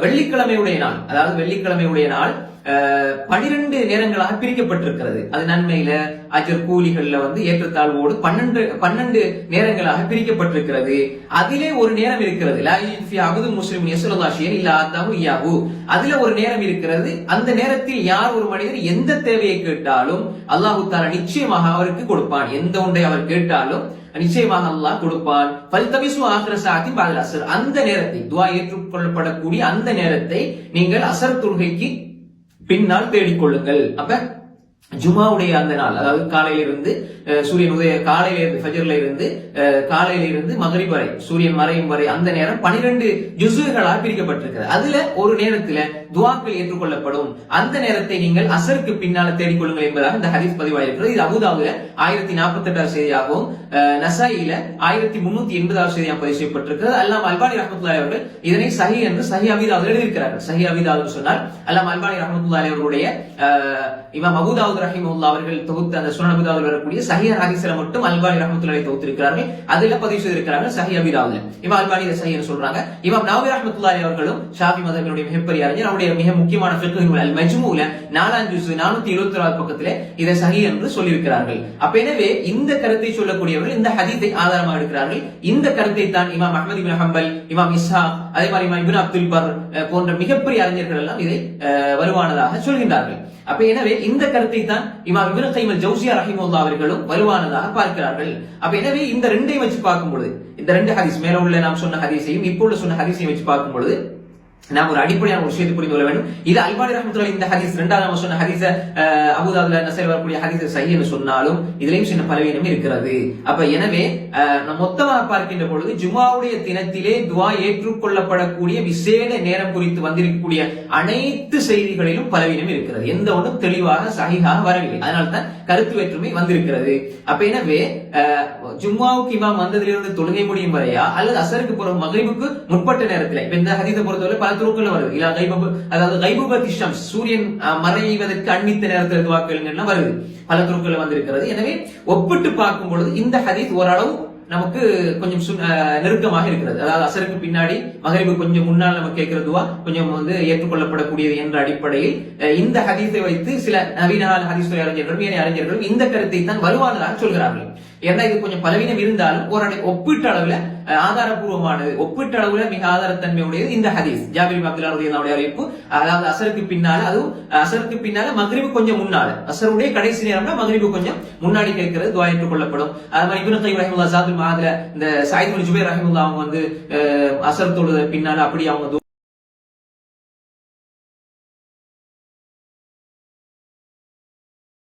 வெள்ளிக்கிழமையுடைய நாள், அதாவது வெள்ளிக்கிழமையுடைய நாள் 12 நேரங்களாக பிரிக்கப்பட்டிருக்கிறது. அது நன்மையில அஜர் கூலிகள்ல ஏற்றத்தாழ்வோடு 12 நேரங்களாக பிரிக்கப்பட்டிருக்கிறது. அதிலே ஒரு நேரம் இருக்கிறது, அதுல ஒரு நேரம் இருக்கிறது. அந்த நேரத்தில் யார் ஒரு மனிதர் எந்த தேவையை கேட்டாலும் அல்லாஹு தஆலா நிச்சயமாக அவருக்கு கொடுப்பான். எந்த ஒன்றை அவர் கேட்டாலும் நிச்சயமாக அல்லாஹ் கொடுப்பான். அந்த நேரத்தை, துஆ ஏற்றுக்கொள்ளப்படக்கூடிய அந்த நேரத்தை நீங்கள் அசர் தொழுகைக்கு பின்னால் தேடிக்கொள்ளுங்கள். அப்ப ஜுமாவுடைய அந்த நாள், அதாவது காலையிலிருந்து சூரியன் உதய, காலையிலிருந்து ஃபஜ்ர்ல இருந்து காலையிலிருந்து மக்ரிப் வரை, சூரியன் மறையும் வரை அந்த நேரம் 12 ஜுஸுகளாக பிரிக்கப்பட்டிருக்கிறது. அதுல ஒரு நேரத்துல துஆக்கள் ஏற்றுக்கொள்ளப்படும். அந்த நேரத்தை நீங்கள் அசருக்கு பின்னால தேடிக்கொள்ளுங்கள் என்பதாக இந்த ஹதீஸ் பதிவாயிருக்கிறது. இது அபூதாவுல 1048வது செய்தியாகவும் நசாயில 1380வது செய்தியாக பதிவு செய்யப்பட்டிருக்கிறது. அல்லாம அல்பானி ரஹ்மத்துல்லாஹி அவர்கள் இதனை சஹீஹ் என்று சஹீஹ் அபீதாவுல எழுதியிருக்கிறார்கள். சஹீஹ் அபீதாவுல சொன்னால் அல்லாம அல்பானி ரஹ்மத்துல்லாஹி அவர்களுடைய இமாம் அபூதாவுத் ரஹிமஹுல்லாஹ் அவர்கள் தொகுத்த அந்த சுனன் அபூதாவுல வரக்கூடிய சஹீஹ் ஹதீஸ்ல மட்டும் அல்பானி ரஹ்மத்துல்லாஹி தொகுத்திருக்கிறார்கள். அதுல பதிவு செய்திருக்கிறார்கள் சஹீஹ் அபீதாவுல. இமாம் அல்பானி இதை சஹீஹ்னு சொல்றாங்க. இமாம் நவவி ரஹ்மத்துல்லாஹி அவர்களும் ஷாஃபி மذஹபினுடைய மிகப்பெரிய அறிஞர், அவருடைய மிக முக்கியமான ஃபிக்ஹ் நூல் அல் மஜ்மூல 4 ஜுஸ் 474 பக்கத்திலே இதை சஹீஹ் என்று சொல்லியிருக்கிறார்கள். அப்ப எனவே இந்த கருத்தை சொல்லக்கூடியவர்கள் இந்த ஹதீஸை ஆதாரமாக எடுக்கிறார்கள். இந்த கருத்தை தான் இமாம் அஹ்மத் இப்னு ஹம்பல், இமாம் இஸ்ஹாக், அதே மாதிரி இமாம் இப்னு அப்துல் பர் போன்ற மிகப்பெரிய அறிஞர்கள் எல்லாம் இதை வலுவானதாக சொல்கின்றார்கள். அப்ப எனவே இந்த கருத்தை தான் இமாம் இப்னு கைம் அல் ஜௌசியா ரஹிமஹுல்லாஹ் அவர்களும் வலுவானதாக பார்க்கிறார்கள். அப்ப எனவே இந்த ரெண்டையும் வச்சு பார்க்கும் பொழுது, இந்த ரெண்டு ஹதீஸ், மேல உள்ள நாம் சொன்ன ஹதீஸையும் இப்போ உள்ள சொன்ன ஹதீஸையும் வச்சு பார்க்கும் பொழுது நாம் ஒரு அடிப்படையான ஒரு விஷயத்தை புரிந்து கொள்ள வேண்டும். இது அல்பானி ரஹ்மத்துல்லாஹி இந்த ஹதீஸ், இரண்டாவது நம்ம சொன்ன ஹதீஸ அபூதாவுல நஸைல வரக்கூடிய ஹதீஸ் சஹீஹ் என்று சொன்னாலும் இதுலயும் சின்ன பலவீனம் இருக்கிறது. அப்ப எனவே நாம் மொத்தமாக பார்க்கின்ற பொழுது ஜுமாவுடைய தினத்திலே துஆ ஏற்றுக்கொள்ளப்படக்கூடிய விசேட நேரம் குறித்து வந்திருக்கக்கூடிய அனைத்து செய்திகளிலும் பலவீனம் இருக்கிறது. எந்த ஒன்றும் தெளிவாக சஹீஹாக வரவில்லை. அதனால தான் கருத்து வேற்றுமை வந்திருக்கிறது. அப்ப எனவே ஜும்மாவுக்கு இமாம் வந்ததிலிருந்து தொழுகை முடியும் வரையா அல்லது அசருக்கு பிறகு மக்ரிபுக்கு முற்பட்ட நேரத்தில், இப்ப இந்த ஹதீஸை பொறுத்தவரை பல துருக்கள் வருது. இல்ல கைபு, அதாவது கைபுபத்தி ஷம்ஸ், சூரியன் மறைவதற்கு அண்மித்த நேரத்தில் துஆ கேளுங்கன்னு வருது. பல துருக்கள் வந்திருக்கிறது. எனவே ஒப்பிட்டு பார்க்கும் பொழுது இந்த ஹதீஸ் ஓரளவு நமக்கு கொஞ்சம் நெருக்கமாக இருக்கிறது. அதாவது அசருக்கு பின்னாடி மகரிபு கொஞ்சம் முன்னால் நம்ம கேட்கிற துஆ கொஞ்சம் ஏற்றுக்கொள்ளப்படக்கூடியது என்ற அடிப்படையில் இந்த ஹதீஸை வைத்து சில நவீன ஹதீஸ் அறிஞர்களும் ஏனைய அறிஞர்களும் இந்த கருத்தை தான் வலுவானதாக சொல்கிறார்கள். ஏன்னா இது கொஞ்சம் பலவீனம் இருந்தாலும் ஒரு ஒப்பீட்டு அளவுல ஆதாரபூர்வமானது, ஒப்பீட்டு அளவுல மிக ஆதாரத்தன்மை உடையது இந்த ஹதீஸ். ஜாபிர் இப்னு அப்துல்லாஹ் ரலியல்லாஹு அன்ஹு அறிவிப்பு, அதாவது அசருக்கு பின்னால, அதுவும் அசருக்கு பின்னால மக்ரிபு கொஞ்சம் முன்னால, அசருடைய கடைசி நேரம்னா மக்ரிபு கொஞ்சம் முன்னாடி கேட்கிறது துஆ ஏற்றுக்கொள்ளப்படும். அது மாதிரி இப்னு கைம் ரஹிமஹுல்லாஹ் ஸாதுல் மஆத்ல இந்த ஸயீத் இப்னு ஜுபைர் ரஹிமஹுல்லாஹ் அவங்க அசர் தொழுத பின்னால அப்படி அவங்க